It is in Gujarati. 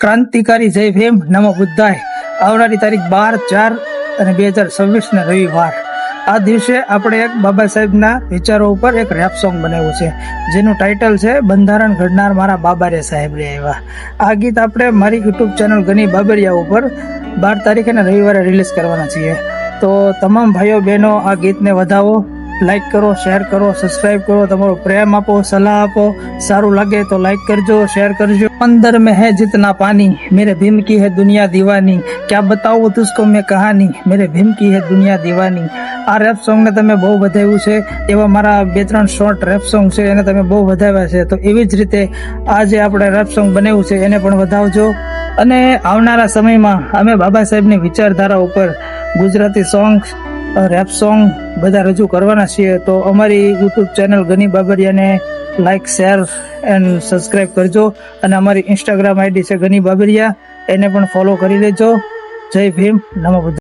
ક્રાંતિકારી જય ભીમ નમો બુદ્ધાય. આવનારી તારીખ 12/4/2026 ને રવિવાર આ દિવસે આપણે એક બાબા સાહેબના વિચારો ઉપર એક રેપ સોંગ બનાવ્યું છે, જેનું ટાઇટલ છે બંધારણ ઘડનાર મારા બાબા રે સાહેબ રે આવ્યા. આ ગીત આપણે મારી યુટ્યુબ ચેનલ ગની બાબરિયા ઉપર 12 તારીખે ને રવિવારે રિલીઝ કરવાના છીએ. તો તમામ ભાઈઓ બહેનો આ ગીતને વધાવો, લાઈક કરો, શેર કરો, સબસ્ક્રાઇબ કરો, તમારો પ્રેમ આપો, સલાહ આપો. સારું લાગે તો લાઈક કરજો, શેર કરજો. अंदर में है जितना पानी मेरे भीम की है दुनिया दीवानी, क्या बताऊं तुझको मैं कहानी मेरे भीम की है दुनिया दीवानी. આ રેપ સોંગ ને તમે બહુ વધાવ્યું છે, એવા મારા 2-3 શોર્ટ રેપ સોંગ છે એને તમે બહુ વધાવ્યા છે. તો એવી જ રીતે આ જે આપણે રેપ સોંગ બનાવ્યું છે એને પણ વધાવજો. અને આવનારા સમયમાં અમે બાબા સાહેબની વિચારધારા ઉપર ગુજરાતી સોંગ, રેપ સોંગ બધા રજૂ કરવાના છીએ. તો અમારી યુટ્યુબ ચેનલ ગની બાબરિયાને લાઈક, શેર એન્ડ સબસ્ક્રાઇબ કરજો. અને અમારી ઇન્સ્ટાગ્રામ આઈડી છે ગની બાબરિયા, એને પણ ફોલો કરી લેજો. જય ભીમ, નમો બુદ્ધાય.